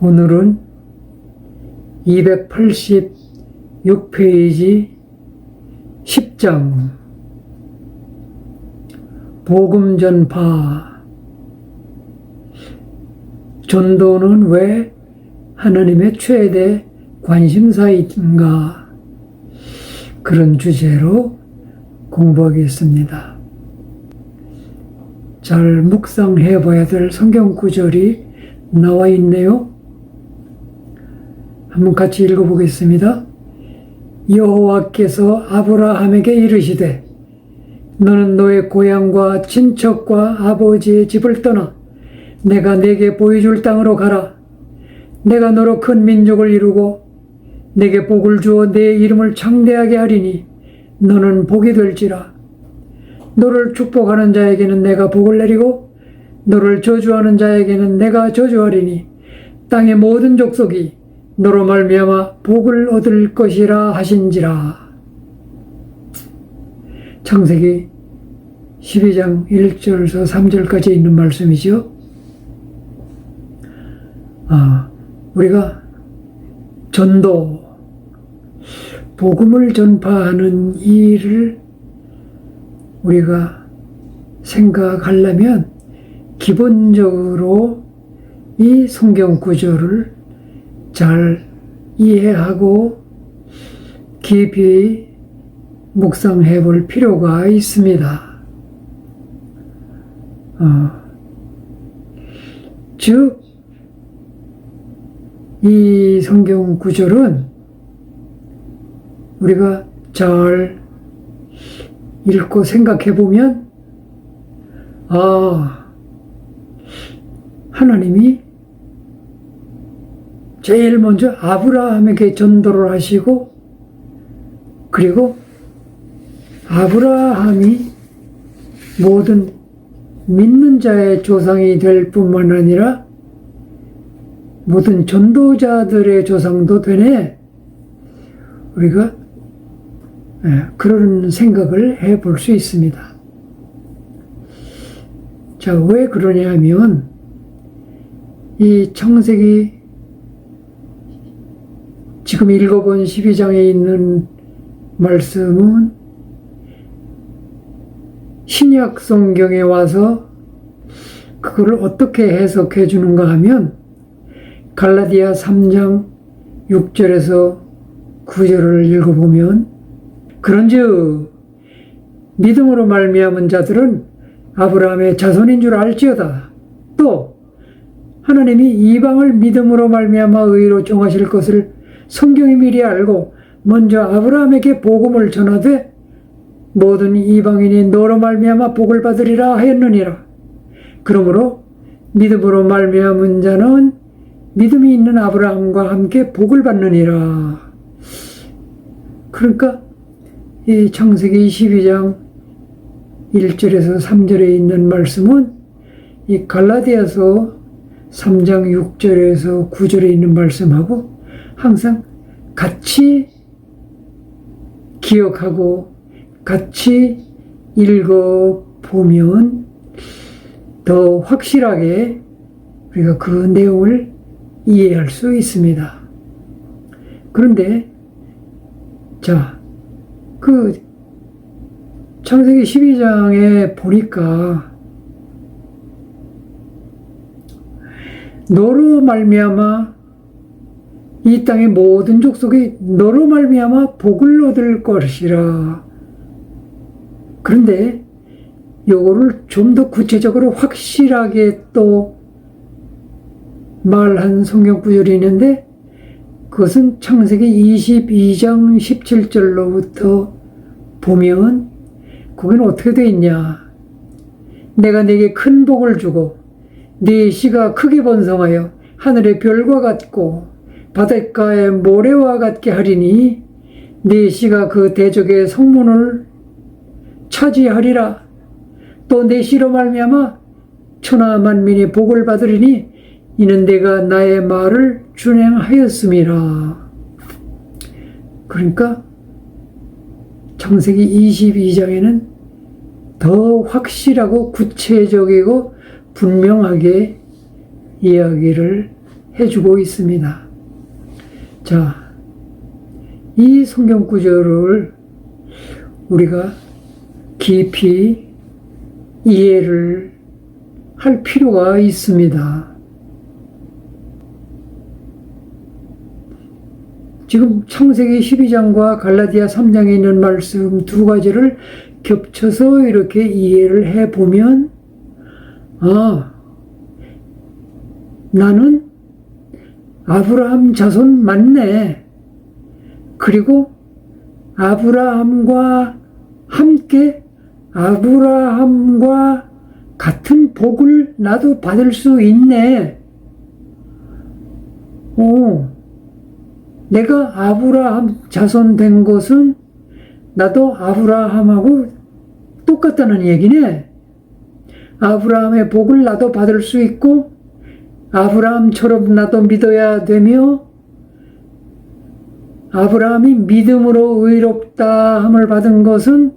오늘은 286페이지 10장 복음 전파. 전도는 왜 하나님의 최대 관심사인가? 그런 주제로 공부하겠습니다. 잘 묵상해 봐야 될 성경 구절이 나와 있네요. 한번 같이 읽어보겠습니다. 여호와께서 아브라함에게 이르시되 너는 너의 고향과 친척과 아버지의 집을 떠나 내가 네게 보여줄 땅으로 가라. 내가 너로 큰 민족을 이루고 네게 복을 주어 네 이름을 창대하게 하리니 너는 복이 될지라. 너를 축복하는 자에게는 내가 복을 내리고 너를 저주하는 자에게는 내가 저주하리니 땅의 모든 족속이 너로 말미암아 복을 얻을 것이라 하신지라. 창세기 12장 1절에서 3절까지 있는 말씀이죠. 우리가 전도, 복음을 전파하는 일을 우리가 생각하려면 기본적으로 이 성경 구절을 잘 이해하고 깊이 묵상해 볼 필요가 있습니다. 즉, 이 성경 구절은 우리가 잘 읽고 생각해 보면, 하나님이 제일 먼저 아브라함에게 전도를 하시고, 그리고 아브라함이 모든 믿는 자의 조상이 될 뿐만 아니라 모든 전도자들의 조상도 되네. 우리가 그런 생각을 해볼 수 있습니다. 자, 왜 그러냐 하면 이 창세기 지금 읽어본 12장에 있는 말씀은 신약 성경에 와서 그걸 어떻게 해석해 주는가 하면 갈라디아 3장 6절에서 9절을 읽어보면 그런즉 믿음으로 말미암은 자들은 아브라함의 자손인 줄 알지어다. 또 하나님이 이방을 믿음으로 말미암아 의로 정하실 것을 성경이 미리 알고 먼저 아브라함에게 복음을 전하되 모든 이방인이 너로 말미암아 복을 받으리라 하였느니라. 그러므로 믿음으로 말미암은 자는 믿음이 있는 아브라함과 함께 복을 받느니라. 그러니까 이 창세기 22장 1절에서 3절에 있는 말씀은 이 갈라디아서 3장 6절에서 9절에 있는 말씀하고 항상 같이 기억하고 같이 읽어보면 더 확실하게 우리가 그 내용을 이해할 수 있습니다. 그런데 자, 그 창세기 12장에 보니까 너로 말미암아 이 땅의 모든 족속이 너로 말미암아 복을 얻을 것이라. 그런데 요거를 좀 더 구체적으로 확실하게 또 말한 성경 구절이 있는데 그것은 창세기 22장 17절로부터 보면 거기는 어떻게 되어 있냐. 내가 네게 큰 복을 주고 네 씨가 크게 번성하여 하늘의 별과 같고 바닷가의 모래와 같게 하리니 네 씨가 그 대적의 성문을 차지하리라. 또 내 씨로 말미암아 천하 만민이 복을 받으리니 이는 내가 나의 말을 준행하였음이라. 그러니까 창세기 22장에는 더 확실하고 구체적이고 분명하게 이야기를 해주고 있습니다. 자, 이 성경 구절을 우리가 깊이 이해를 할 필요가 있습니다. 지금 창세기 12장과 갈라디아 3장에 있는 말씀 두 가지를 겹쳐서 이렇게 이해를 해보면, 나는 아브라함 자손 맞네. 그리고 아브라함과 함께 아브라함과 같은 복을 나도 받을 수 있네. 내가 아브라함 자손 된 것은 나도 아브라함하고 똑같다는 얘기네. 아브라함의 복을 나도 받을 수 있고 아브라함처럼 나도 믿어야 되며, 아브라함이 믿음으로 의롭다 함을 받은 것은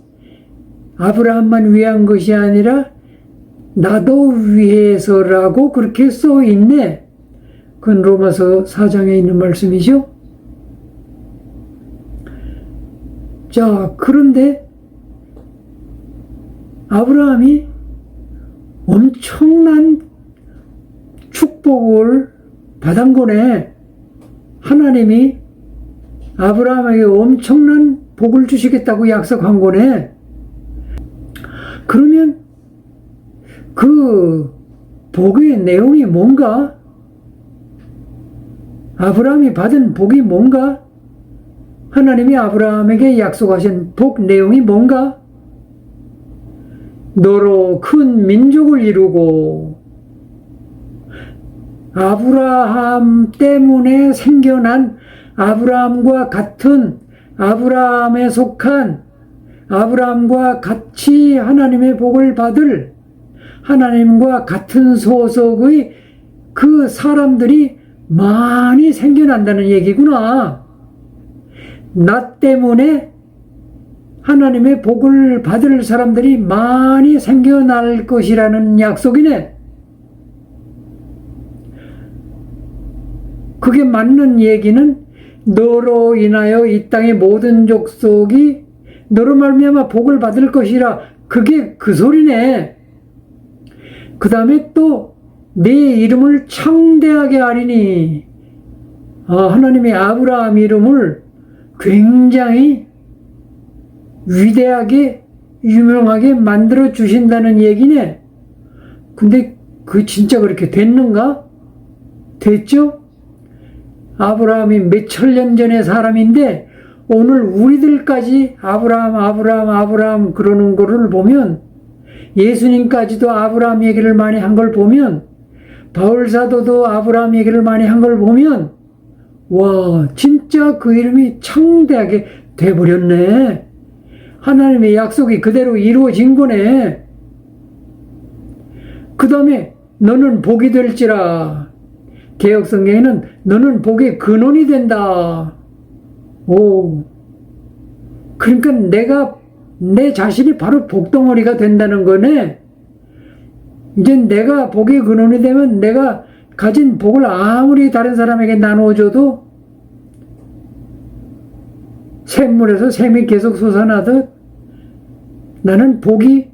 아브라함만 위한 것이 아니라 나도 위해서라고 그렇게 써 있네. 그건 로마서 4장에 있는 말씀이죠. 자, 그런데 아브라함이 엄청난 축복을 받은 거네. 하나님이 아브라함에게 엄청난 복을 주시겠다고 약속한 거네. 그러면 그 복의 내용이 뭔가? 아브라함이 받은 복이 뭔가? 하나님이 아브라함에게 약속하신 복 내용이 뭔가? 너로 큰 민족을 이루고, 아브라함 때문에 생겨난 아브라함과 같은, 아브라함에 속한, 아브라함과 같이 하나님의 복을 받을, 하나님과 같은 소속의 그 사람들이 많이 생겨난다는 얘기구나. 나 때문에 하나님의 복을 받을 사람들이 많이 생겨날 것이라는 약속이네. 그게 맞는 얘기는 너로 인하여 이 땅의 모든 족속이 너로 말미암아 복을 받을 것이라, 그게 그 소리네. 그 다음에 또 내 이름을 창대하게 하리니, 하나님의 아브라함 이름을 굉장히 위대하게 유명하게 만들어 주신다는 얘기네. 근데 그 진짜 그렇게 됐는가? 됐죠? 아브라함이 몇천 년 전의 사람인데 오늘 우리들까지 아브라함 그러는 거를 보면, 예수님까지도 아브라함 얘기를 많이 한 걸 보면, 바울사도도 아브라함 얘기를 많이 한 걸 보면, 와, 진짜 그 이름이 창대하게 돼버렸네. 하나님의 약속이 그대로 이루어진 거네. 그 다음에 너는 복이 될지라. 개역성경에는 너는 복의 근원이 된다. 그러니까 내 자신이 바로 복덩어리가 된다는 거네. 이제 내가 복의 근원이 되면 내가 가진 복을 아무리 다른 사람에게 나눠줘도 샘물에서 샘이 계속 솟아나듯 나는 복이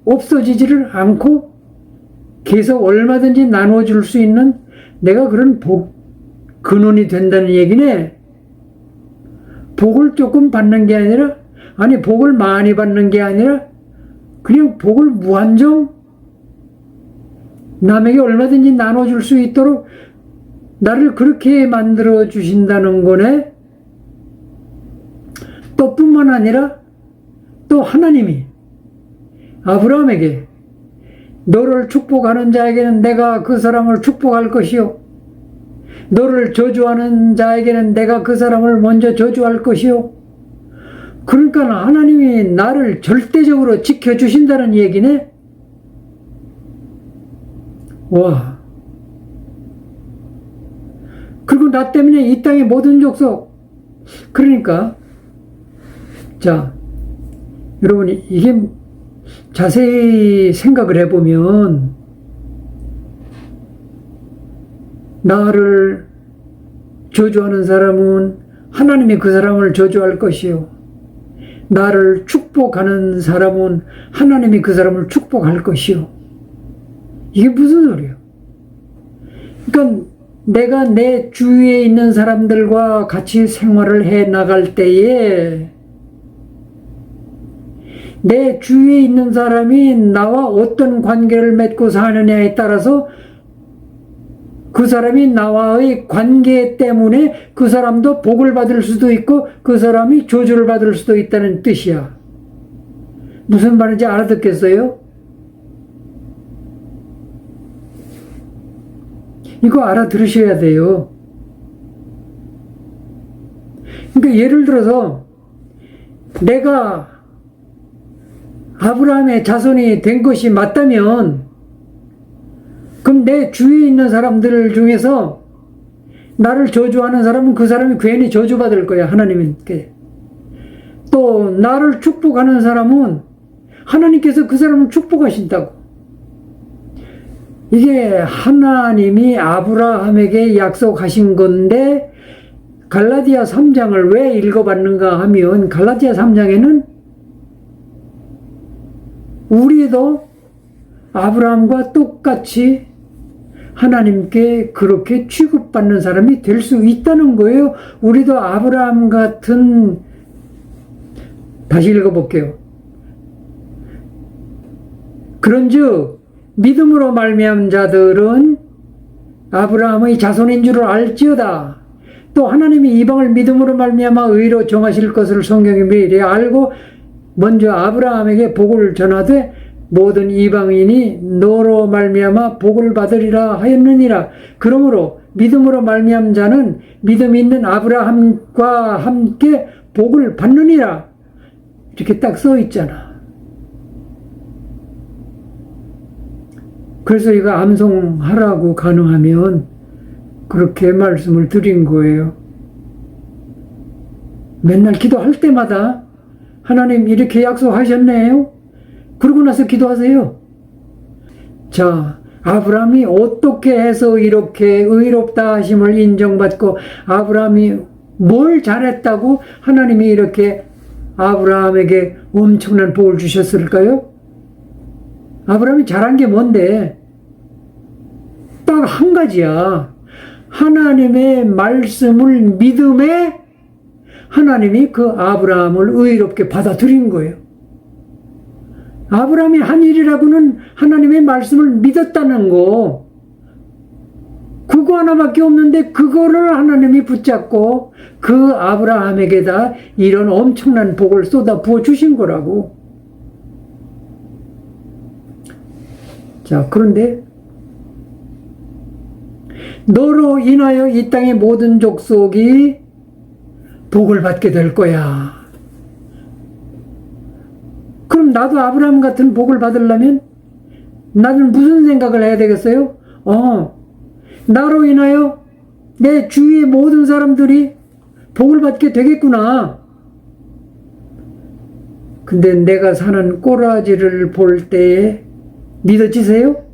없어지지를 않고 계속 얼마든지 나눠줄 수 있는 내가 그런 복 근원이 된다는 얘기네. 복을 조금 받는 게 아니라, 아니 복을 많이 받는 게 아니라 그냥 복을 무한정 남에게 얼마든지 나눠줄 수 있도록 나를 그렇게 만들어 주신다는 거네. 또 뿐만 아니라 또 하나님이 아브라함에게 너를 축복하는 자에게는 내가 그 사람을 축복할 것이요, 너를 저주하는 자에게는 내가 그 사람을 먼저 저주할 것이요. 그러니까 하나님이 나를 절대적으로 지켜주신다는 얘기네. 와. 그리고 나 때문에 이 땅의 모든 족속, 그러니까 자, 여러분 이게 자세히 생각을 해보면 나를 저주하는 사람은 하나님이 그 사람을 저주할 것이요. 나를 축복하는 사람은 하나님이 그 사람을 축복할 것이요. 이게 무슨 소리예요? 그러니까 내가 내 주위에 있는 사람들과 같이 생활을 해 나갈 때에 내 주위에 있는 사람이 나와 어떤 관계를 맺고 사느냐에 따라서 그 사람이 나와의 관계 때문에 그 사람도 복을 받을 수도 있고 그 사람이 저주를 받을 수도 있다는 뜻이야. 무슨 말인지 알아듣겠어요? 이거 알아들으셔야 돼요. 그러니까 예를 들어서 내가 아브라함의 자손이 된 것이 맞다면 그럼 내 주위에 있는 사람들 중에서 나를 저주하는 사람은 그 사람이 괜히 저주받을 거야, 하나님께. 또 나를 축복하는 사람은 하나님께서 그 사람을 축복하신다고. 이게 하나님이 아브라함에게 약속하신 건데 갈라디아 3장을 왜 읽어봤는가 하면 갈라디아 3장에는 우리도 아브라함과 똑같이 하나님께 그렇게 취급받는 사람이 될 수 있다는 거예요. 우리도 아브라함 같은, 다시 읽어볼게요. 그런즉 믿음으로 말미암은 자들은 아브라함의 자손인 줄을 알지어다. 또 하나님이 이방을 믿음으로 말미암아 의로 정하실 것을 성경이 미리 알고 먼저 아브라함에게 복을 전하되 모든 이방인이 너로 말미암아 복을 받으리라 하였느니라. 그러므로 믿음으로 말미암은 자는 믿음 있는 아브라함과 함께 복을 받느니라. 이렇게 딱 써 있잖아. 그래서 이거 암송하라고 가능하면 그렇게 말씀을 드린 거예요. 맨날 기도할 때마다 하나님 이렇게 약속하셨네요. 그러고 나서 기도하세요. 자, 아브라함이 어떻게 해서 이렇게 의롭다 하심을 인정받고 아브라함이 뭘 잘했다고 하나님이 이렇게 아브라함에게 엄청난 복을 주셨을까요? 아브라함이 잘한 게 뭔데? 딱 한 가지야. 하나님의 말씀을 믿음에 하나님이 그 아브라함을 의롭게 받아들인 거예요. 아브라함이 한 일이라고는 하나님의 말씀을 믿었다는 거. 그거 하나밖에 없는데 그거를 하나님이 붙잡고 그 아브라함에게다 이런 엄청난 복을 쏟아 부어 주신 거라고. 자, 그런데 너로 인하여 이 땅의 모든 족속이 복을 받게 될 거야. 그럼 나도 아브라함 같은 복을 받으려면 나는 무슨 생각을 해야 되겠어요? 나로 인하여 내 주위의 모든 사람들이 복을 받게 되겠구나. 근데 내가 사는 꼬라지를 볼 때에 믿어지세요?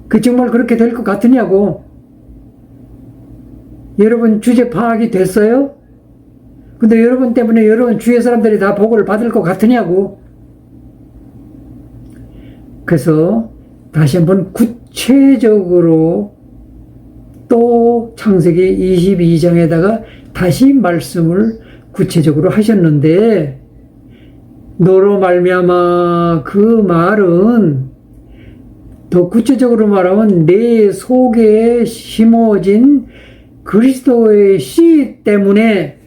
그 정말 그렇게 될 것 같으냐고. 여러분 주제 파악이 됐어요? 근데 여러분 때문에 여러분 주위의 사람들이 다 복을 받을 것 같으냐고. 그래서 다시 한번 구체적으로 또 창세기 22장에다가 다시 말씀을 구체적으로 하셨는데 너로 말미암아 그 말은 더 구체적으로 말하면 내 속에 심어진 그리스도의 씨 때문에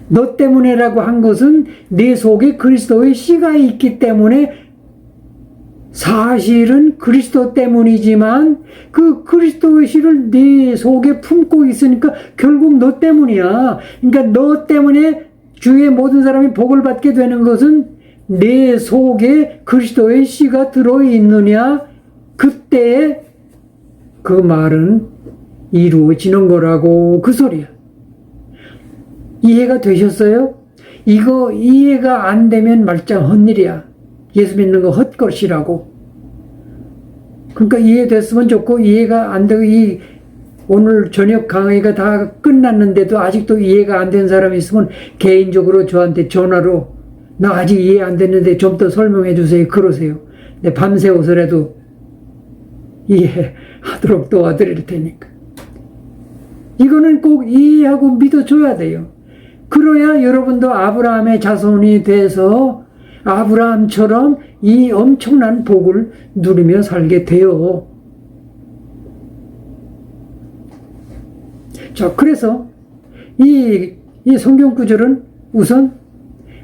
너 때문에라고 한 것은 내 속에 그리스도의 씨가 있기 때문에 사실은 그리스도 때문이지만 그 그리스도의 씨를 네 속에 품고 있으니까 결국 너 때문이야. 그러니까 너 때문에 주위의 모든 사람이 복을 받게 되는 것은 내 속에 그리스도의 씨가 들어있느냐 그때 그 말은 이루어지는 거라고 그 소리야. 이해가 되셨어요? 이거 이해가 안 되면 말짱 헛일이야. 예수 믿는 거 헛것이라고. 그러니까 이해됐으면 좋고, 이해가 안 되고, 오늘 저녁 강의가 다 끝났는데도 아직도 이해가 안 된 사람이 있으면 개인적으로 저한테 전화로 나 아직 이해 안 됐는데 좀 더 설명해 주세요. 그러세요. 네, 밤새워서라도 이해하도록 도와드릴 테니까. 이거는 꼭 이해하고 믿어줘야 돼요. 그래야 여러분도 아브라함의 자손이 돼서 아브라함처럼 이 엄청난 복을 누리며 살게 돼요. 자, 그래서 이 성경 구절은 우선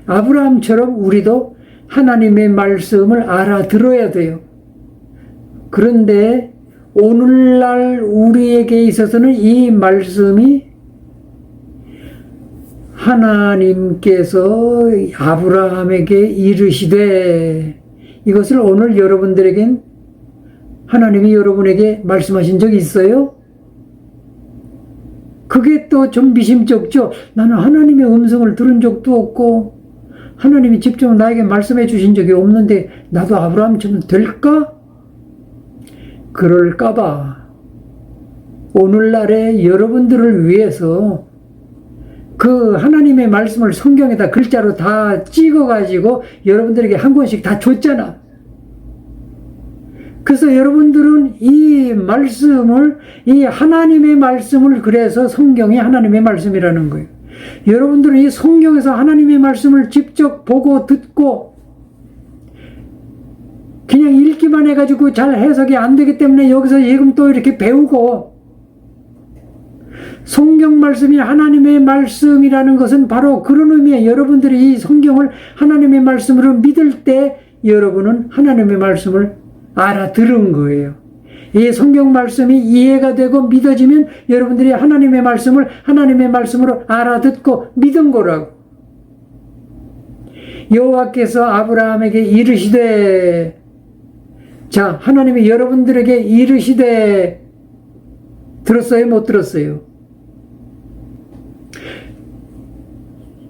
아브라함처럼 우리도 하나님의 말씀을 알아들어야 돼요. 그런데 오늘날 우리에게 있어서는 이 말씀이 하나님께서 아브라함에게 이르시되, 이것을 오늘 여러분들에겐 하나님이 여러분에게 말씀하신 적이 있어요? 그게 또 좀 미심쩍죠. 나는 하나님의 음성을 들은 적도 없고 하나님이 직접 나에게 말씀해 주신 적이 없는데 나도 아브라함처럼 될까? 그럴까봐 오늘날의 여러분들을 위해서 그 하나님의 말씀을 성경에다 글자로 다 찍어가지고 여러분들에게 한 권씩 다 줬잖아. 그래서 여러분들은 이 말씀을, 이 하나님의 말씀을, 그래서 성경이 하나님의 말씀이라는 거예요. 여러분들은 이 성경에서 하나님의 말씀을 직접 보고 듣고 그냥 읽기만 해가지고 잘 해석이 안 되기 때문에 여기서 지금 또 이렇게 배우고, 성경 말씀이 하나님의 말씀이라는 것은 바로 그런 의미에 여러분들이 이 성경을 하나님의 말씀으로 믿을 때 여러분은 하나님의 말씀을 알아들은 거예요. 이 성경 말씀이 이해가 되고 믿어지면 여러분들이 하나님의 말씀을 하나님의 말씀으로 알아듣고 믿은 거라고. 여호와께서 아브라함에게 이르시되, 자, 하나님이 여러분들에게 이르시되 들었어요? 못 들었어요?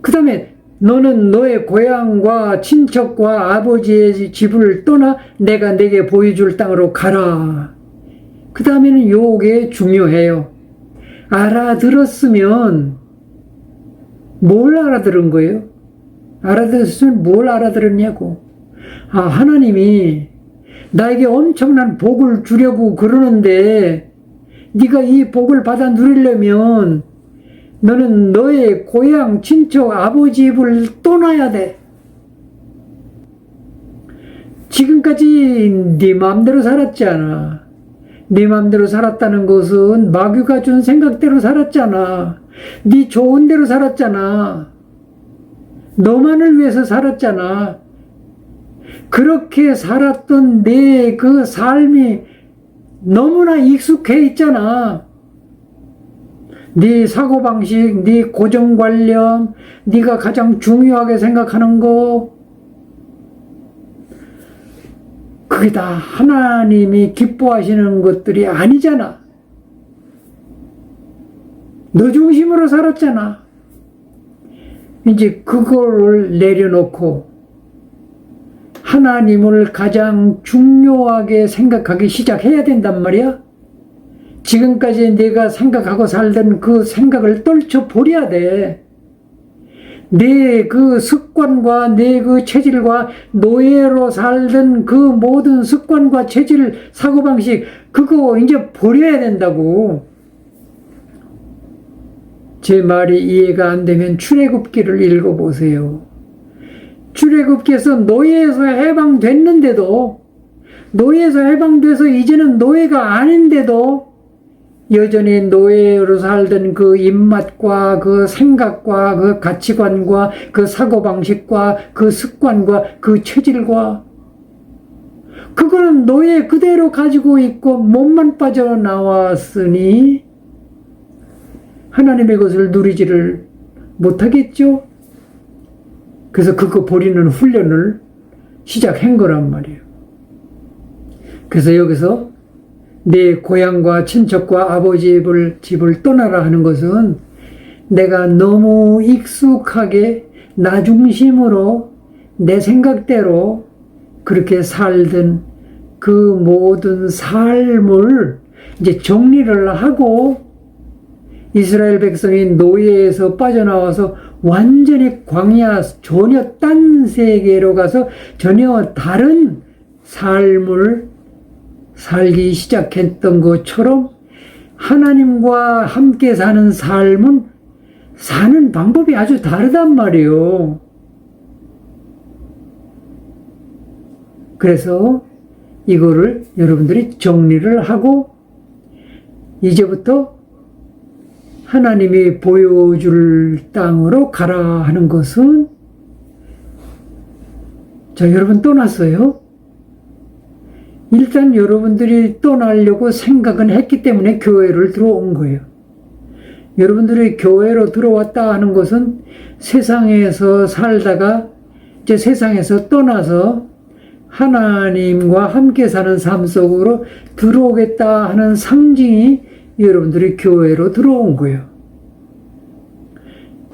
그 다음에 너는 너의 고향과 친척과 아버지의 집을 떠나 내가 내게 보여줄 땅으로 가라. 그 다음에는 요게 중요해요. 알아들었으면 뭘 알아들은 거예요? 알아들었으면 뭘 알아들었냐고. 아, 하나님이 나에게 엄청난 복을 주려고 그러는데 네가 이 복을 받아 누리려면 너는 너의 고향, 친척, 아버지 집을 떠나야 돼. 지금까지 네 마음대로 살았잖아. 네 마음대로 살았다는 것은 마귀가 준 생각대로 살았잖아. 네 좋은 대로 살았잖아. 너만을 위해서 살았잖아. 그렇게 살았던 내 그 삶이 너무나 익숙해 있잖아. 네 사고방식, 네 고정관념, 네가 가장 중요하게 생각하는 거, 그게 다 하나님이 기뻐하시는 것들이 아니잖아. 너 중심으로 살았잖아. 이제 그거를 내려놓고 하나님을 가장 중요하게 생각하기 시작해야 된단 말이야. 지금까지 내가 생각하고 살던 그 생각을 떨쳐버려야 돼. 내 그 습관과 내 그 체질과 노예로 살던 그 모든 습관과 체질, 사고방식, 그거 이제 버려야 된다고. 제 말이 이해가 안 되면 출애굽기를 읽어보세요. 출애굽기에서 노예에서 해방됐는데도, 노예에서 해방돼서 이제는 노예가 아닌데도 여전히 노예로 살던 그 입맛과 그 생각과 그 가치관과 그 사고방식과 그 습관과 그 체질과, 그거는 노예 그대로 가지고 있고 몸만 빠져나왔으니 하나님의 것을 누리지를 못하겠죠. 그래서 그거 버리는 훈련을 시작한 거란 말이에요. 그래서 여기서 내 고향과 친척과 아버지 집을 떠나라 하는 것은 내가 너무 익숙하게 나 중심으로 내 생각대로 그렇게 살던 그 모든 삶을 이제 정리를 하고 이스라엘 백성이 노예에서 빠져나와서 완전히 광야 전혀 딴 세계로 가서 전혀 다른 삶을 살기 시작했던 것처럼 하나님과 함께 사는 삶은 사는 방법이 아주 다르단 말이에요. 그래서 이거를 여러분들이 정리를 하고 이제부터 하나님이 보여줄 땅으로 가라 하는 것은, 자, 여러분 떠났어요. 일단 여러분들이 떠나려고 생각은 했기 때문에 교회를 들어온 거예요. 여러분들이 교회로 들어왔다 하는 것은 세상에서 살다가 이제 세상에서 떠나서 하나님과 함께 사는 삶 속으로 들어오겠다 하는 상징이 여러분들이 교회로 들어온 거예요.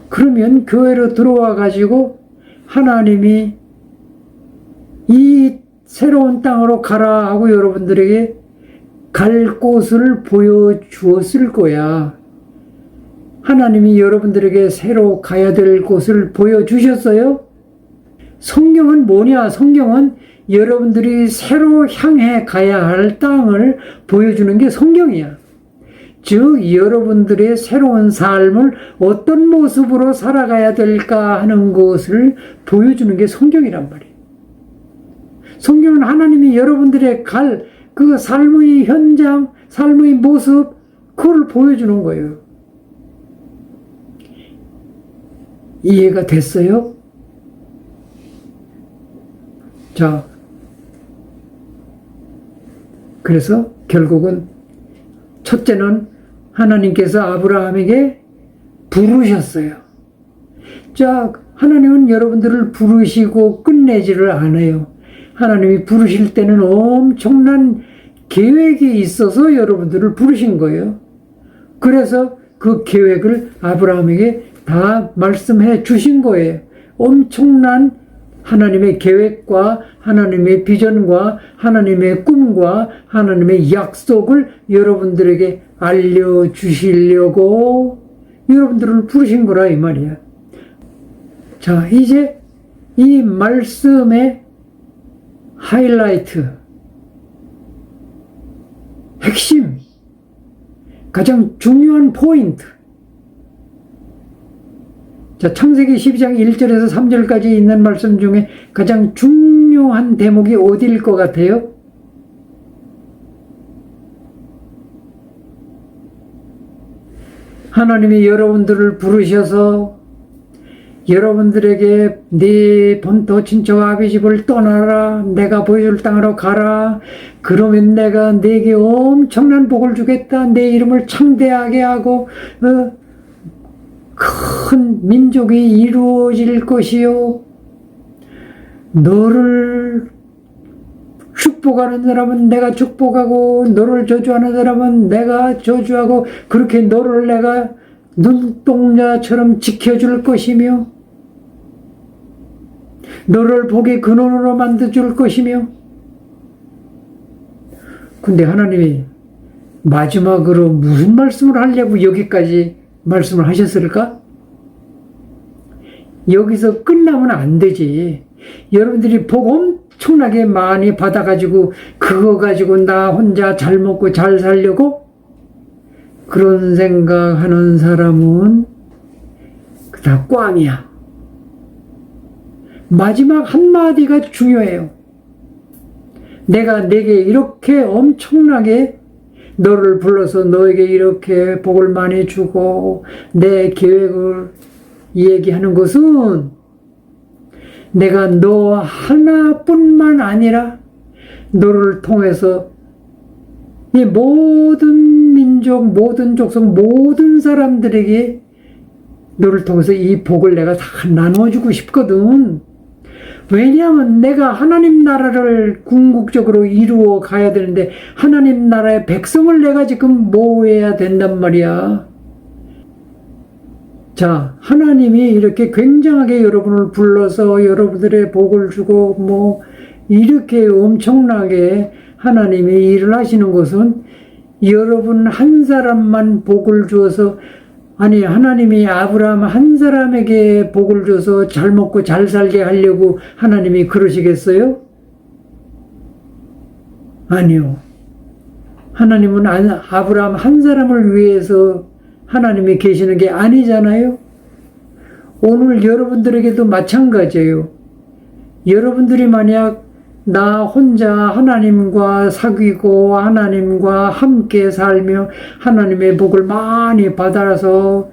그러면 교회로 들어와 가지고 하나님이 이 새로운 땅으로 가라 하고 여러분들에게 갈 곳을 보여주었을 거야. 하나님이 여러분들에게 새로 가야 될 곳을 보여주셨어요? 성경은 뭐냐? 성경은 여러분들이 새로 향해 가야 할 땅을 보여주는 게 성경이야. 즉 여러분들의 새로운 삶을 어떤 모습으로 살아가야 될까 하는 것을 보여주는 게 성경이란 말이에요. 성경은 하나님이 여러분들의 갈 그 삶의 현장, 삶의 모습, 그걸 보여주는 거예요. 이해가 됐어요? 자, 그래서 결국은 첫째는 하나님께서 아브라함에게 부르셨어요. 자, 하나님은 여러분들을 부르시고 끝내지를 않아요. 하나님이 부르실 때는 엄청난 계획이 있어서 여러분들을 부르신 거예요. 그래서 그 계획을 아브라함에게 다 말씀해 주신 거예요. 엄청난 하나님의 계획과 하나님의 비전과 하나님의 꿈과 하나님의 약속을 여러분들에게 알려주시려고 여러분들을 부르신 거라 이 말이야. 자, 이제 이 말씀의 하이라이트, 핵심, 가장 중요한 포인트. 자, 창세기 12장 1절에서 3절까지 있는 말씀 중에 가장 중요한 대목이 어디일 것 같아요? 하나님이 여러분들을 부르셔서 여러분들에게 네 본토 친척 아비 집을 떠나라, 내가 보여줄 땅으로 가라, 그러면 내가 네게 엄청난 복을 주겠다, 내 이름을 창대하게 하고 큰 민족이 이루어질 것이요, 너를 축복하는 사람은 내가 축복하고 너를 저주하는 사람은 내가 저주하고 그렇게 너를 내가 눈동자처럼 지켜줄 것이며 너를 복의 근원으로 만들어줄 것이며. 근데 하나님이 마지막으로 무슨 말씀을 하려고 여기까지 말씀을 하셨을까? 여기서 끝나면 안 되지. 여러분들이 복 엄청나게 많이 받아가지고 그거 가지고 나 혼자 잘 먹고 잘 살려고 그런 생각하는 사람은 다 꽝이야. 마지막 한마디가 중요해요. 내가 내게 이렇게 엄청나게 너를 불러서 너에게 이렇게 복을 많이 주고 내 계획을 얘기하는 것은 내가 너 하나뿐만 아니라 너를 통해서 이 모든 민족, 모든 족속, 모든 사람들에게 너를 통해서 이 복을 내가 다 나눠주고 싶거든. 왜냐하면 내가 하나님 나라를 궁극적으로 이루어 가야 되는데 하나님 나라의 백성을 내가 지금 모아야 된단 말이야. 자, 하나님이 이렇게 굉장하게 여러분을 불러서 여러분들의 복을 주고 이렇게 엄청나게 하나님이 일을 하시는 것은 여러분 한 사람만 복을 주어서, 아니 하나님이 아브라함 한 사람에게 복을 줘서 잘 먹고 잘 살게 하려고 하나님이 그러시겠어요? 아니요. 하나님은 아브라함 한 사람을 위해서 하나님이 계시는 게 아니잖아요. 오늘 여러분들에게도 마찬가지예요. 여러분들이 만약 나 혼자 하나님과 사귀고 하나님과 함께 살며 하나님의 복을 많이 받아서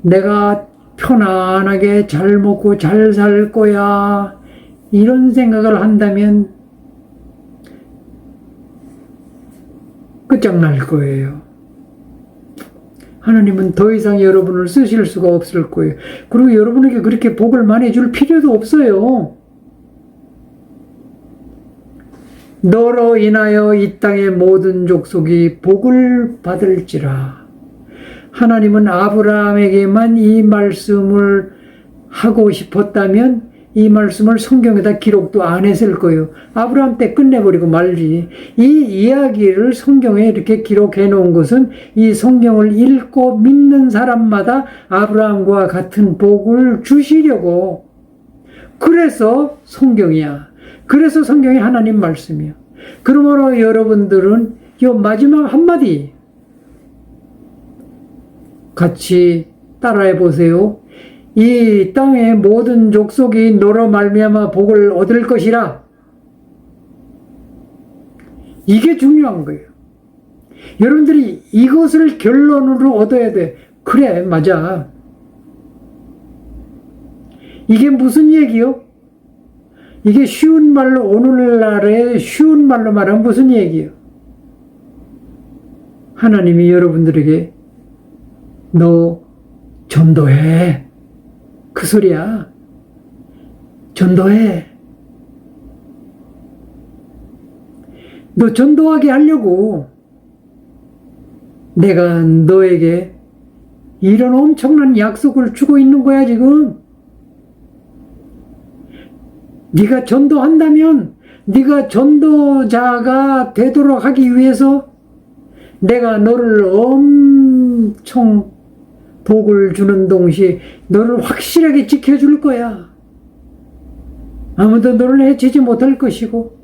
내가 편안하게 잘 먹고 잘 살 거야, 이런 생각을 한다면 끝장날 거예요. 하나님은 더 이상 여러분을 쓰실 수가 없을 거예요. 그리고 여러분에게 그렇게 복을 많이 줄 필요도 없어요. 너로 인하여 이 땅의 모든 족속이 복을 받을지라. 하나님은 아브라함에게만 이 말씀을 하고 싶었다면 이 말씀을 성경에다 기록도 안 했을 거예요. 아브라함 때 끝내버리고 말지. 이 이야기를 성경에 이렇게 기록해 놓은 것은 이 성경을 읽고 믿는 사람마다 아브라함과 같은 복을 주시려고. 그래서 성경이야. 그래서 성경이 하나님 말씀이야. 그러므로 여러분들은 이 마지막 한마디 같이 따라해 보세요. 이 땅의 모든 족속이 너로 말미암아 복을 얻을 것이라. 이게 중요한 거예요. 여러분들이 이것을 결론으로 얻어야 돼. 그래, 맞아. 이게 무슨 얘기요? 이게 쉬운 말로, 오늘날의 쉬운 말로 말하면 무슨 얘기예요? 하나님이 여러분들에게 너 전도해, 그 소리야. 전도해. 너 전도하게 하려고 내가 너에게 이런 엄청난 약속을 주고 있는 거야, 지금. 네가 전도한다면, 네가 전도자가 되도록 하기 위해서 내가 너를 엄청 복을 주는 동시에 너를 확실하게 지켜줄 거야. 아무도 너를 해치지 못할 것이고,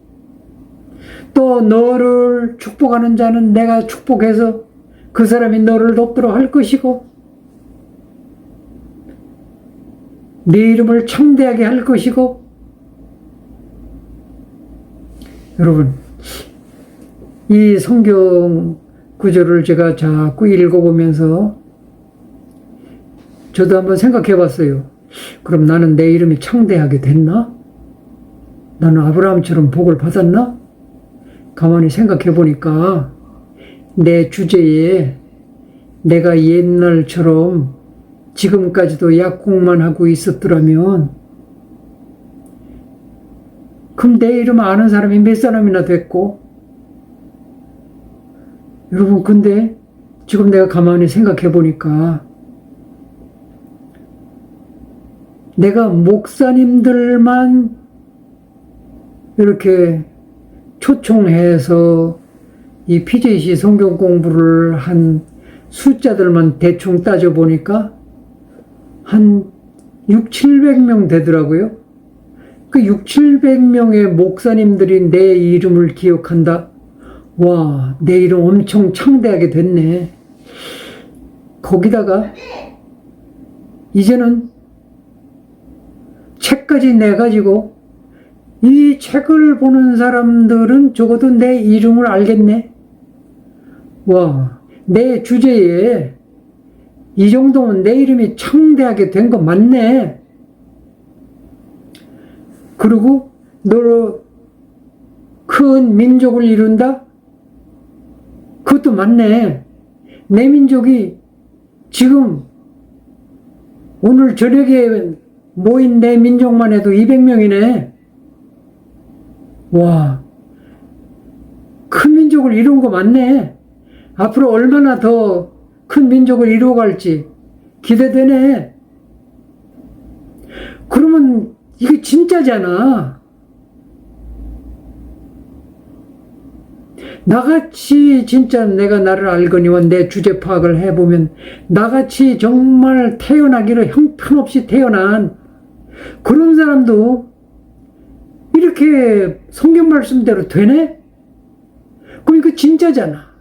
또 너를 축복하는 자는 내가 축복해서 그 사람이 너를 돕도록 할 것이고, 네 이름을 창대하게 할 것이고. 여러분, 이 성경 구절을 제가 자꾸 읽어보면서 저도 한번 생각해 봤어요. 그럼 나는 내 이름이 창대하게 됐나? 나는 아브라함처럼 복을 받았나? 가만히 생각해 보니까 내 주제에 내가 옛날처럼 지금까지도 약국만 하고 있었더라면 그럼 내 이름 아는 사람이 몇 사람이나 됐고. 여러분, 근데 지금 내가 가만히 생각해 보니까 내가 목사님들만 이렇게 초청해서 이 PJC 성경 공부를 한 숫자들만 대충 따져보니까 한 600-700명 되더라고요. 그 600-700명의 목사님들이 내 이름을 기억한다? 와, 내 이름 엄청 창대하게 됐네. 거기다가 이제는 책까지 내가지고 이 책을 보는 사람들은 적어도 내 이름을 알겠네. 와, 내 주제에 이 정도면 내 이름이 창대하게 된 거 맞네. 그리고 너로 큰 민족을 이룬다? 그것도 맞네. 내 민족이 지금 오늘 저녁에 모인 내 민족만 해도 200명이네. 와, 큰 민족을 이룬 거 맞네. 앞으로 얼마나 더 큰 민족을 이루어갈지 기대되네. 그러면 이게 진짜잖아. 나같이 진짜 내가 나를 알거니와 내 주제 파악을 해보면 나같이 정말 태어나기로 형편없이 태어난 그런 사람도 이렇게 성경 말씀대로 되네? 그럼 이거 진짜잖아.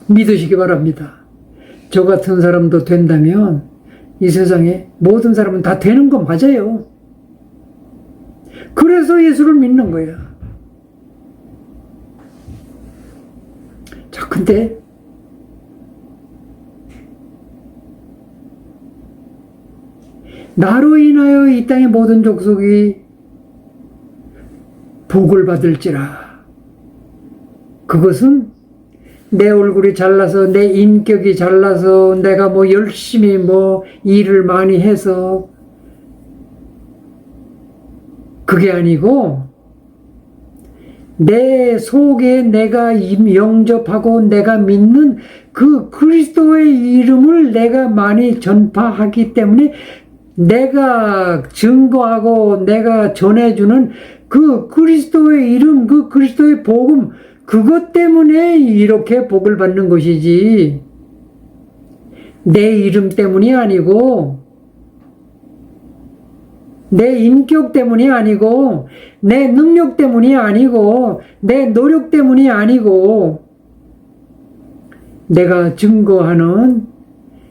믿으시기 바랍니다. 저 같은 사람도 된다면 이 세상에 모든 사람은 다 되는 거 맞아요. 그래서 예수를 믿는 거야. 자, 근데 나로 인하여 이 땅의 모든 족속이 복을 받을지라. 그것은 내 얼굴이 잘나서 내 인격이 잘나서 내가 뭐 열심히 뭐 일을 많이 해서 그게 아니고 내 속에 내가 영접하고 내가 믿는 그 그리스도의 이름을 내가 많이 전파하기 때문에 내가 증거하고 내가 전해주는 그 그리스도의 이름, 그 그리스도의 복음, 그것 때문에 이렇게 복을 받는 것이지 내 이름 때문이 아니고 내 인격 때문이 아니고 내 능력 때문이 아니고 내 노력 때문이 아니고 내가 증거하는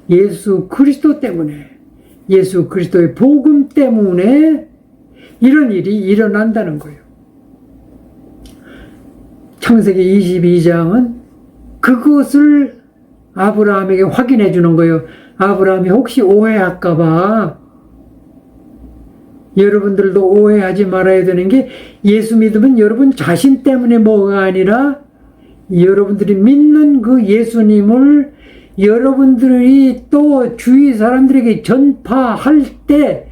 예수 그리스도 때문에 예수 그리스도의 복음 때문에 이런 일이 일어난다는 거예요. 창세기 22장은 그것을 아브라함에게 확인해 주는 거예요. 아브라함이 혹시 오해할까 봐 여러분들도 오해하지 말아야 되는 게 예수 믿으면 여러분 자신 때문에 뭐가 아니라 여러분들이 믿는 그 예수님을 여러분들이 또 주위 사람들에게 전파할 때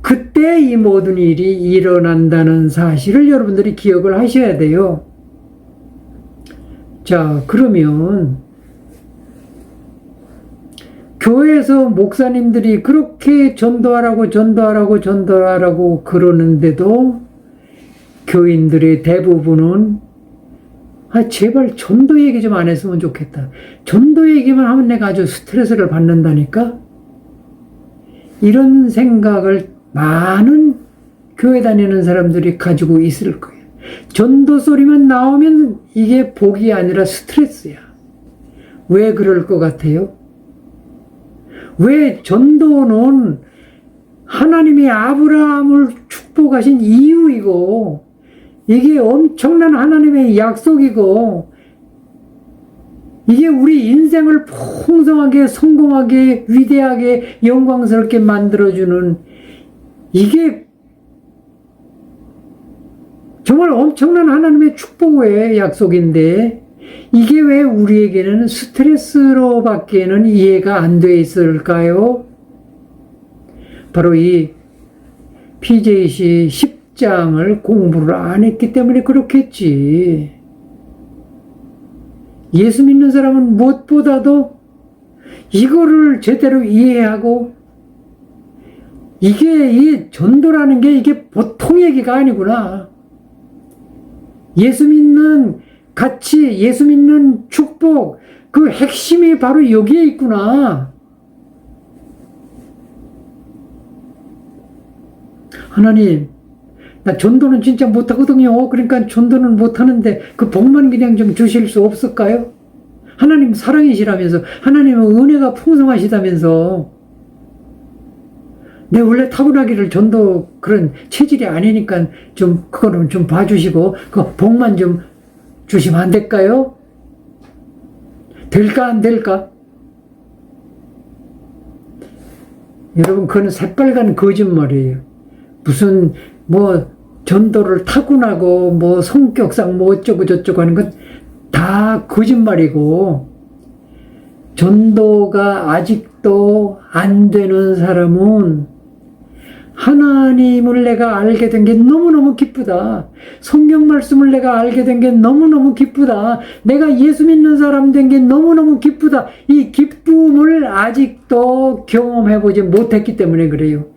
그때 이 모든 일이 일어난다는 사실을 여러분들이 기억을 하셔야 돼요. 자, 그러면 교회에서 목사님들이 그렇게 전도하라고 그러는데도 교인들의 대부분은 제발 전도 얘기 좀 안 했으면 좋겠다. 전도 얘기만 하면 내가 아주 스트레스를 받는다니까? 이런 생각을 많은 교회 다니는 사람들이 가지고 있을 거예요. 전도 소리만 나오면 이게 복이 아니라 스트레스야. 왜 그럴 것 같아요? 왜 전도는 하나님이 아브라함을 축복하신 이유이고 이게 엄청난 하나님의 약속이고 이게 우리 인생을 풍성하게 성공하게 위대하게 영광스럽게 만들어주는 이게 정말 엄청난 하나님의 축복의 약속인데 이게 왜 우리에게는 스트레스로 밖에는 이해가 안 돼 있을까요? 바로 이 PJC 10장을 공부를 안 했기 때문에 그렇겠지. 예수 믿는 사람은 무엇보다도 이거를 제대로 이해하고 이게 이 전도라는 게 이게 보통 얘기가 아니구나. 예수 믿는 가치, 예수 믿는 축복, 그 핵심이 바로 여기에 있구나. 하나님, 나 전도는 진짜 못하거든요. 그러니까 전도는 못하는데 그 복만 그냥 좀 주실 수 없을까요? 하나님 사랑이시라면서, 하나님은 은혜가 풍성하시다면서, 내 원래 타고나기를 전도 그런 체질이 아니니까 좀 그거는 좀 봐주시고 그 복만 좀 주시면 안 될까요? 될까 안 될까? 여러분 그건 새빨간 거짓말이에요. 무슨 뭐 전도를 타고나고 뭐 성격상 뭐 어쩌고 저쩌고 하는 건 다 거짓말이고 전도가 아직도 안 되는 사람은 하나님을 내가 알게 된 게 너무너무 기쁘다. 성경 말씀을 내가 알게 된 게 너무너무 기쁘다. 내가 예수 믿는 사람 된 게 너무너무 기쁘다. 이 기쁨을 아직도 경험해보지 못했기 때문에 그래요.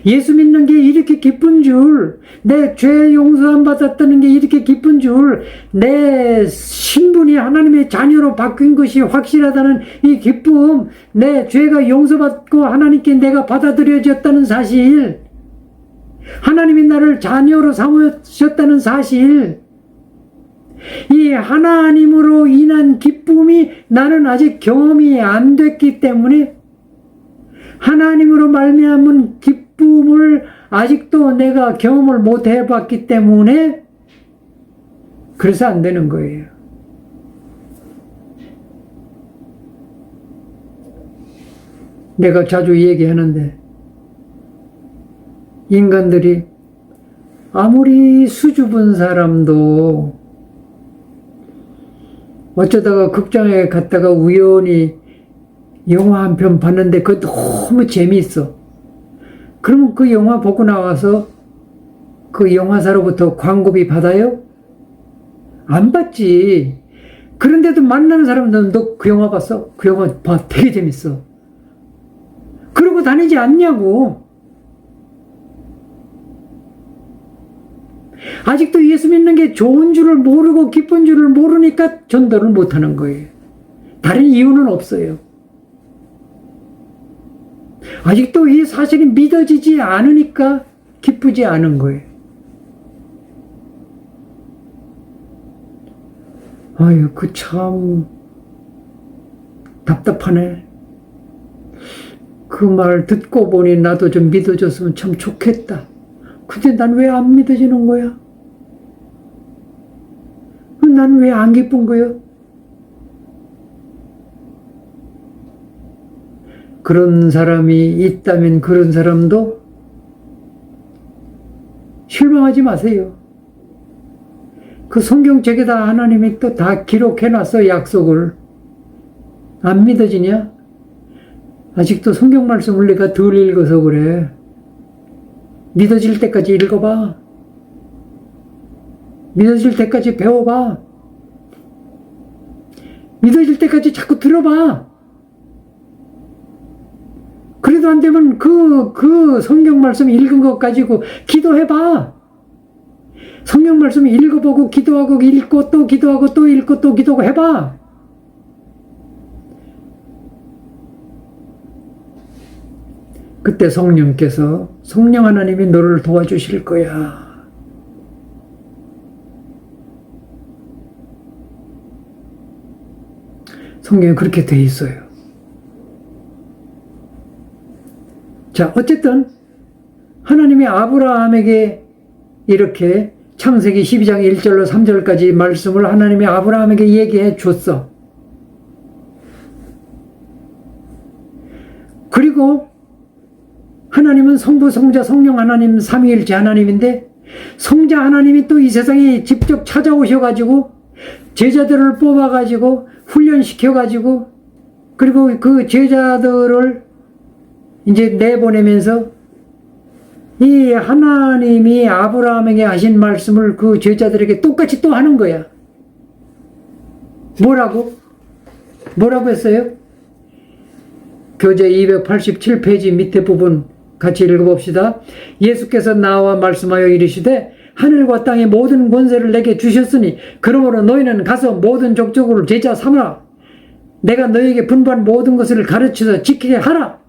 예수 믿는 게 이렇게 기쁜 줄, 내 죄 용서함 받았다는 게 이렇게 기쁜 줄, 내 신분이 하나님의 자녀로 바뀐 것이 확실하다는 이 기쁨, 내 죄가 용서받고 하나님께 내가 받아들여졌다는 사실, 하나님이 나를 자녀로 삼으셨다는 사실, 이 하나님으로 인한 기쁨이 나는 아직 경험이 안 됐기 때문에 하나님으로 말미암은 기쁨을 아직도 내가 경험을 못 해봤기 때문에 그래서 안 되는 거예요. 내가 자주 얘기하는데 인간들이 아무리 수줍은 사람도 어쩌다가 극장에 갔다가 우연히 영화 한 편 봤는데 그거 너무 재미있어. 그러면 그 영화 보고 나와서 그 영화사로부터 광고비 받아요? 안 받지. 그런데도 만나는 사람들은 너 그 영화 봤어? 그 영화 봐. 되게 재밌어. 그러고 다니지 않냐고. 아직도 예수 믿는 게 좋은 줄을 모르고 기쁜 줄을 모르니까 전도를 못하는 거예요. 다른 이유는 없어요. 아직도 이 사실이 믿어지지 않으니까 기쁘지 않은 거예요. 아유, 그 참 답답하네. 그 말 듣고 보니 나도 좀 믿어졌으면 참 좋겠다. 근데 난 왜 안 믿어지는 거야? 난 왜 안 기쁜 거야? 그런 사람이 있다면 그런 사람도 실망하지 마세요. 그 성경책에다 하나님이 또 다 기록해놨어, 약속을. 안 믿어지냐? 아직도 성경 말씀을 내가 덜 읽어서 그래. 믿어질 때까지 읽어봐. 믿어질 때까지 배워봐. 믿어질 때까지 자꾸 들어봐. 그래도 안 되면 그 성경 말씀 읽은 것 가지고 기도해봐. 성경 말씀 읽어보고 기도하고 읽고 또 기도하고 또 읽고 또 기도하고 해봐. 그때 성령께서, 성령 하나님이 너를 도와주실 거야. 성경에 그렇게 돼 있어요. 자, 어쨌든 하나님이 아브라함에게 이렇게 창세기 12장 1절로 3절까지 말씀을 하나님이 아브라함에게 얘기해 줬어. 그리고 하나님은 성부, 성자, 성령 하나님, 삼위일체 하나님인데 성자 하나님이 또 이 세상에 직접 찾아오셔가지고 제자들을 뽑아가지고 훈련시켜가지고 그리고 그 제자들을 이제 내보내면서 이 하나님이 아브라함에게 하신 말씀을 그 제자들에게 똑같이 또 하는 거야. 뭐라고 했어요? 교재 287페이지 밑에 부분 같이 읽어봅시다. 예수께서 나와 말씀하여 이르시되 하늘과 땅의 모든 권세를 내게 주셨으니 그러므로 너희는 가서 모든 족속을 제자 삼으라. 내가 너희에게 분부한 모든 것을 가르쳐서 지키게 하라.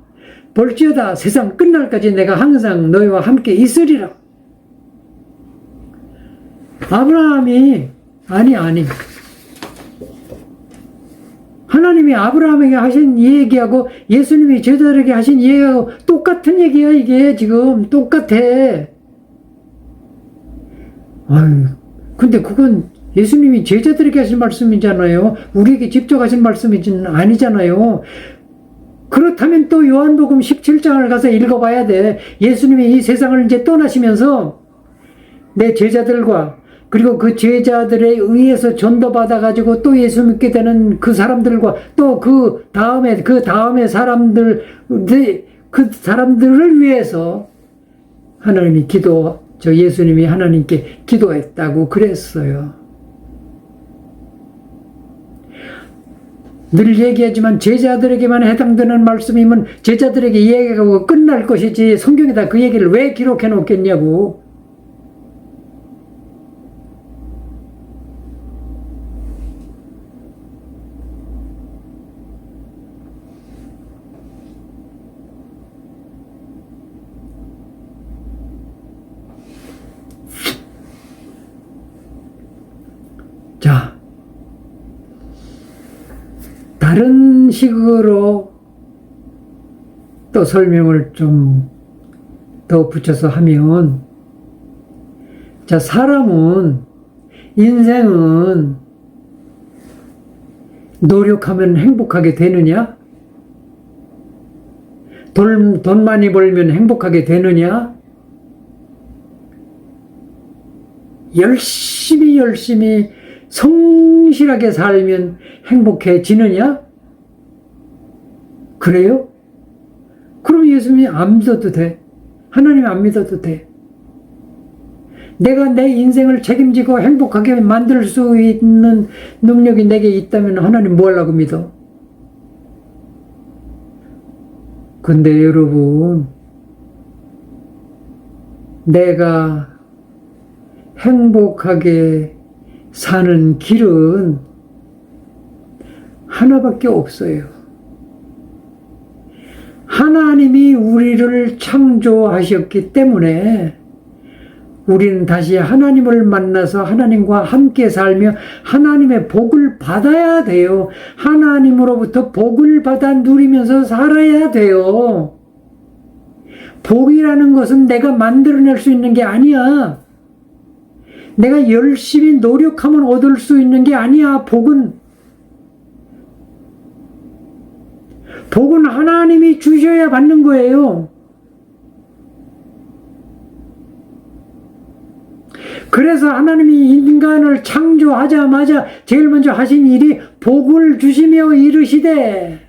볼지어다 세상 끝날까지 내가 항상 너희와 함께 있으리라. 아브라함이 아니 하나님이 아브라함에게 하신 얘기하고 예수님이 제자들에게 하신 얘기하고 똑같은 얘기야. 이게 지금 똑같아. 아유, 근데 그건 예수님이 제자들에게 하신 말씀이잖아요. 우리에게 직접 하신 말씀이 아니잖아요. 그렇다면 또 요한복음 17장을 가서 읽어봐야 돼. 예수님이 이 세상을 이제 떠나시면서 내 제자들과 그리고 그 제자들에 의해서 전도받아가지고 또 예수 믿게 되는 그 사람들과 또 그 다음에 사람들을 위해서 예수님이 하나님께 기도했다고 그랬어요. 늘 얘기하지만 제자들에게만 해당되는 말씀이면 제자들에게 이야기하고 끝날 것이지 성경에다 그 얘기를 왜 기록해 놓겠냐고. 자, 다른 식으로 또 설명을 좀 더 붙여서 하면, 자, 인생은 노력하면 행복하게 되느냐? 돈 많이 벌면 행복하게 되느냐? 열심히 성실하게 살면 행복해지느냐? 그래요? 그럼 예수님이 안 믿어도 돼. 하나님 안 믿어도 돼. 내가 내 인생을 책임지고 행복하게 만들 수 있는 능력이 내게 있다면 하나님 뭐 하려고 믿어? 근데 여러분, 내가 행복하게 사는 길은 하나밖에 없어요. 하나님이 우리를 창조하셨기 때문에 우리는 다시 하나님을 만나서 하나님과 함께 살며 하나님의 복을 받아야 돼요. 하나님으로부터 복을 받아 누리면서 살아야 돼요. 복이라는 것은 내가 만들어낼 수 있는 게 아니야. 내가 열심히 노력하면 얻을 수 있는 게 아니야. 복은 하나님이 주셔야 받는 거예요. 그래서 하나님이 인간을 창조하자마자 제일 먼저 하신 일이 복을 주시며 이르시되,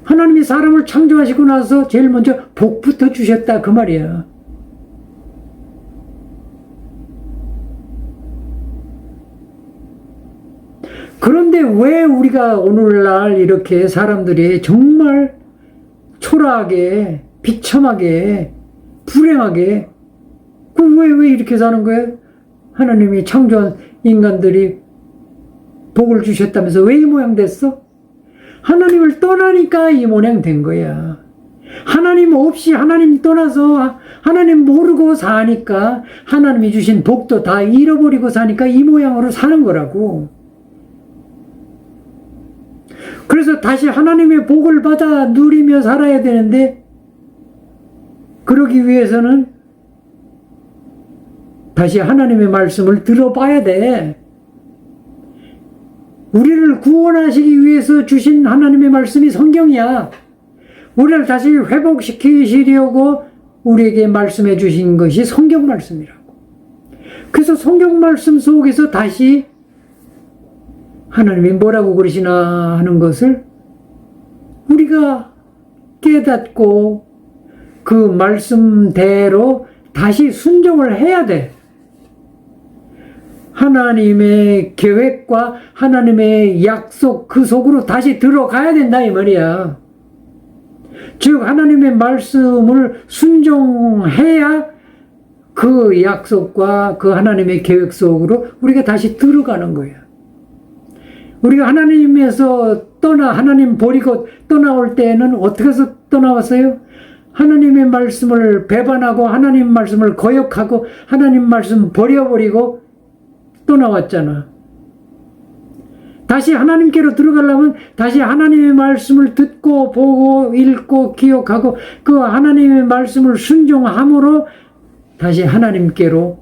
하나님이 사람을 창조하시고 나서 제일 먼저 복부터 주셨다 그 말이야. 그런데 왜 우리가 오늘날 이렇게 사람들이 정말 초라하게, 비참하게, 불행하게, 왜 이렇게 사는 거예요? 하나님이 창조한 인간들이 복을 주셨다면서 왜 이 모양 됐어? 하나님을 떠나니까 이 모양 된 거야. 하나님 없이 하나님 떠나서 하나님 모르고 사니까 하나님이 주신 복도 다 잃어버리고 사니까 이 모양으로 사는 거라고. 그래서 다시 하나님의 복을 받아 누리며 살아야 되는데, 그러기 위해서는 다시 하나님의 말씀을 들어봐야 돼. 우리를 구원하시기 위해서 주신 하나님의 말씀이 성경이야. 우리를 다시 회복시키시려고 우리에게 말씀해 주신 것이 성경 말씀이라고. 그래서 성경 말씀 속에서 다시 하나님이 뭐라고 그러시나 하는 것을 우리가 깨닫고 그 말씀대로 다시 순종을 해야 돼. 하나님의 계획과 하나님의 약속 그 속으로 다시 들어가야 된다 이 말이야. 즉 하나님의 말씀을 순종해야 그 약속과 그 하나님의 계획 속으로 우리가 다시 들어가는 거야. 우리가 하나님에서 하나님 버리고 떠나올 때에는 어떻게 해서 떠나왔어요? 하나님의 말씀을 배반하고 하나님 말씀을 거역하고 하나님 말씀 버려버리고 떠나왔잖아. 다시 하나님께로 들어가려면 다시 하나님의 말씀을 듣고 보고 읽고 기억하고 그 하나님의 말씀을 순종함으로 다시 하나님께로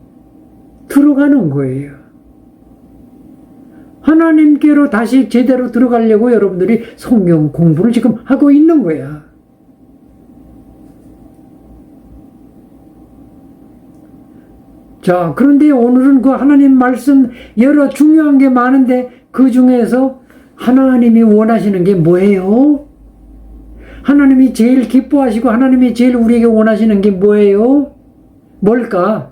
들어가는 거예요. 하나님께로 다시 제대로 들어가려고 여러분들이 성경 공부를 지금 하고 있는 거야. 자, 그런데 오늘은 그 하나님 말씀 여러 중요한 게 많은데 그 중에서 하나님이 원하시는 게 뭐예요? 하나님이 제일 기뻐하시고 하나님이 제일 우리에게 원하시는 게 뭐예요? 뭘까?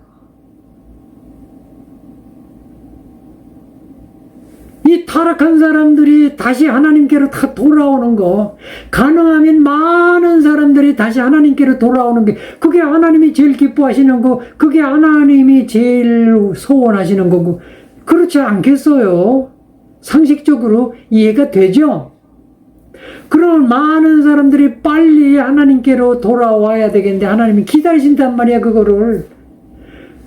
이 타락한 사람들이 다시 하나님께로 다 돌아오는 거, 가능하면 많은 사람들이 다시 하나님께로 돌아오는 게, 그게 하나님이 제일 기뻐하시는 거, 그게 하나님이 제일 소원하시는 거고, 그렇지 않겠어요? 상식적으로 이해가 되죠? 그럼 많은 사람들이 빨리 하나님께로 돌아와야 되겠는데, 하나님이 기다리신단 말이야, 그거를.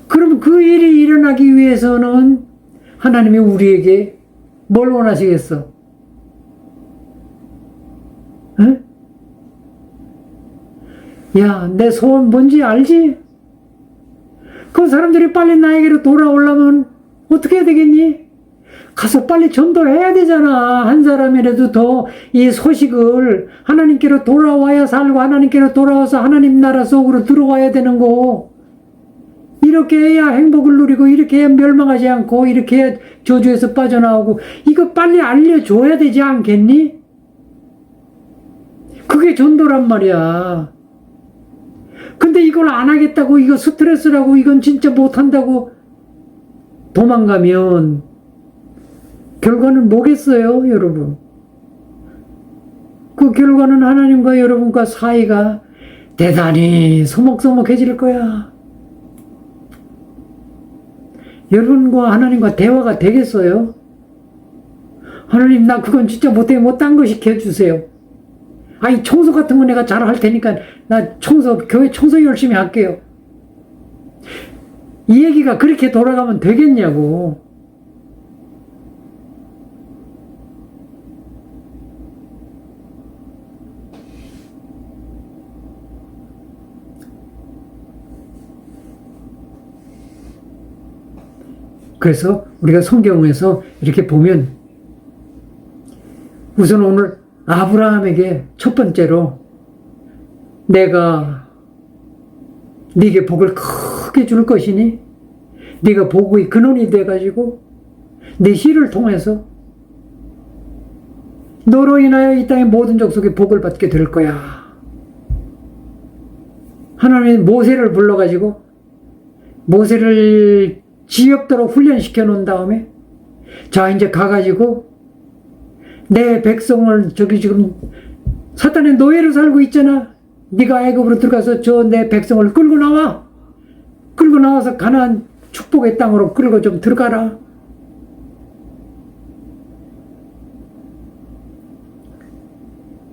그럼 그 일이 일어나기 위해서는 하나님이 우리에게 뭘 원하시겠어? 응? 야, 내 소원 뭔지 알지? 그 사람들이 빨리 나에게로 돌아오려면 어떻게 해야 되겠니? 가서 빨리 전도해야 되잖아. 한 사람이라도 더 이 소식을 하나님께로 돌아와야 살고 하나님께로 돌아와서 하나님 나라 속으로 들어와야 되는 거. 이렇게 해야 행복을 누리고 이렇게 해야 멸망하지 않고 이렇게 해야 저주에서 빠져나오고 이거 빨리 알려줘야 되지 않겠니? 그게 전도란 말이야. 근데 이걸 안 하겠다고 이거 스트레스라고 이건 진짜 못한다고 도망가면 결과는 뭐겠어요, 여러분? 그 결과는 하나님과 여러분과 사이가 대단히 소목소목해질 거야. 여러분과 하나님과 대화가 되겠어요? 하나님, 나 그건 진짜 못해. 뭐 딴 거 시켜주세요. 아니, 청소 같은 거 내가 잘 할 테니까 나 교회 청소 열심히 할게요. 이 얘기가 그렇게 돌아가면 되겠냐고. 그래서 우리가 성경에서 이렇게 보면 우선 오늘 아브라함에게 첫 번째로 내가 네게 복을 크게 줄 것이니 네가 복의 근원이 돼가지고 네 씨를 통해서 너로 인하여 이 땅의 모든 족속이 복을 받게 될 거야. 하나님이 모세를 불러가지고 모세를 지엽도록 훈련시켜 놓은 다음에 자 이제 가가지고 내 백성을 저기 지금 사탄의 노예로 살고 있잖아. 네가 애굽으로 들어가서 저 내 백성을 끌고 나와. 끌고 나와서 가나안 축복의 땅으로 끌고 좀 들어가라.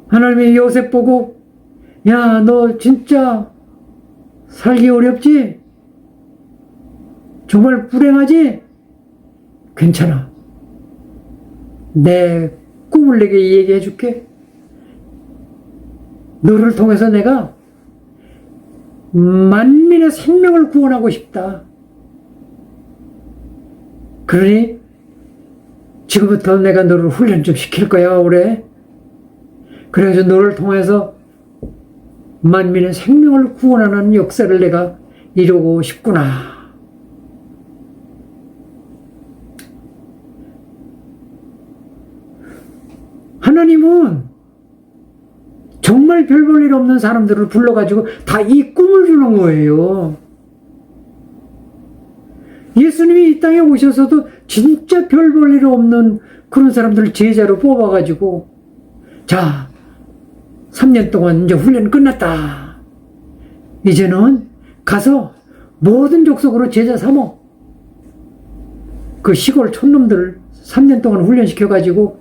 하나님이 요셉 보고 야, 너 진짜 살기 어렵지? 정말 불행하지? 괜찮아. 내 꿈을 내게 얘기해 줄게. 너를 통해서 내가 만민의 생명을 구원하고 싶다. 그러니 지금부터 내가 너를 훈련 좀 시킬 거야, 올해. 그래서 너를 통해서 만민의 생명을 구원하는 역사를 내가 이루고 싶구나. 하나님은 정말 별 볼 일 없는 사람들을 불러가지고 다 이 꿈을 주는 거예요. 예수님이 이 땅에 오셔서도 진짜 별 볼 일 없는 그런 사람들을 제자로 뽑아가지고 자, 3년 동안 이제 훈련 끝났다. 이제는 가서 모든 족속으로 제자 삼어. 그 시골 촌놈들 3년 동안 훈련시켜가지고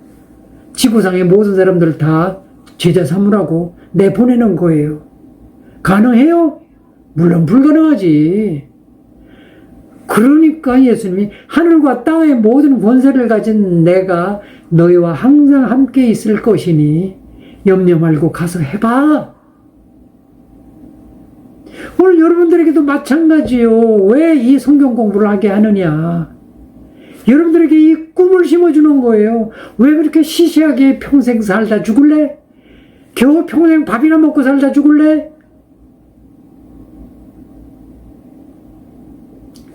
지구상의 모든 사람들을 다 제자 삼으라고 내보내는 거예요. 가능해요? 물론 불가능하지. 그러니까 예수님이 하늘과 땅의 모든 권세를 가진 내가 너희와 항상 함께 있을 것이니 염려 말고 가서 해봐. 오늘 여러분들에게도 마찬가지요. 왜 이 성경 공부를 하게 하느냐. 여러분들에게 이 꿈을 심어주는 거예요. 왜 그렇게 시시하게 평생 살다 죽을래? 겨우 평생 밥이나 먹고 살다 죽을래?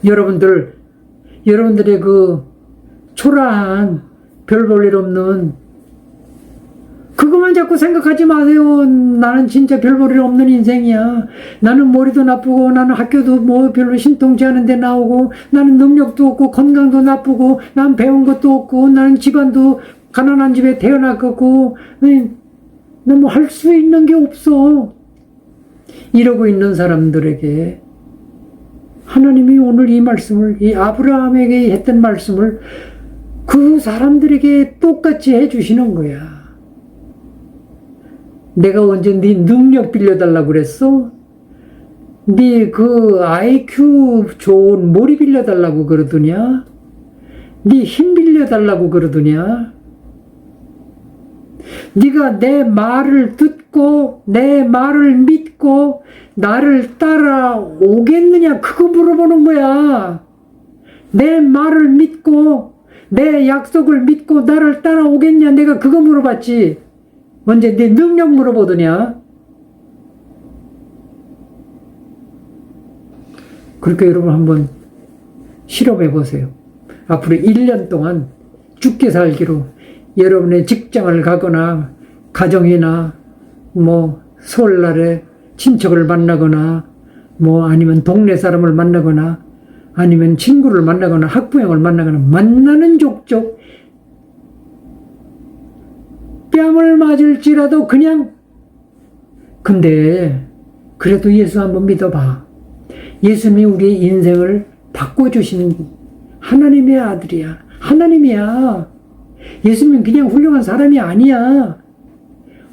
여러분들의 그 초라한 별 볼 일 없는 그것만 자꾸 자꾸 생각하지 마세요. 나는 진짜 별 볼일 없는 인생이야. 나는 머리도 나쁘고 나는 학교도 뭐 별로 신통치 않은 데 나오고 나는 능력도 없고 건강도 나쁘고 난 배운 것도 없고 나는 집안도 가난한 집에 태어났고 난 뭐 할 수 있는 게 없어. 이러고 있는 사람들에게 하나님이 오늘 이 말씀을, 이 아브라함에게 했던 말씀을 그 사람들에게 똑같이 해주시는 거야. 내가 언제 네 능력 빌려달라고 그랬어? 네 그 IQ 좋은 머리 빌려달라고 그러더냐? 네 힘 빌려달라고 그러더냐? 네가 내 말을 듣고 내 말을 믿고 나를 따라오겠느냐? 그거 물어보는 거야. 내 말을 믿고 내 약속을 믿고 나를 따라오겠냐? 내가 그거 물어봤지. 언제 내 능력 물어보더냐? 그렇게 여러분 한번 실험해 보세요. 앞으로 1년 동안 죽게 살기로 여러분의 직장을 가거나 가정이나 뭐 설날에 친척을 만나거나 뭐 아니면 동네 사람을 만나거나 아니면 친구를 만나거나 학부형을 만나거나 만나는 족족 뺨을 맞을지라도 그냥 근데 그래도 예수 한번 믿어봐. 예수님이 우리의 인생을 바꿔주시는 하나님의 아들이야. 하나님이야. 예수님은 그냥 훌륭한 사람이 아니야.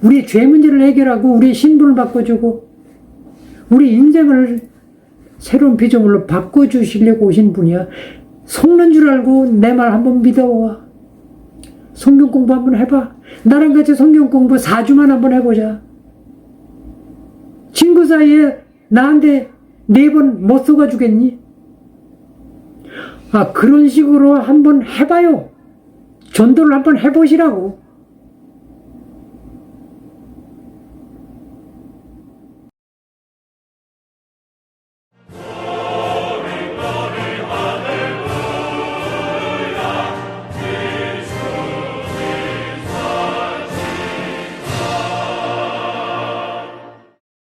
우리의 죄 문제를 해결하고 우리의 신분을 바꿔주고 우리 인생을 새로운 피조물로 바꿔주시려고 오신 분이야. 속는 줄 알고 내 말 한번 믿어와. 성경 공부 한번 해봐. 나랑 같이 성경 공부 4주만 한번 해보자. 친구 사이에 나한테 4번 못 속아주겠니? 그런 식으로 한번 해봐요. 전도를 한번 해보시라고.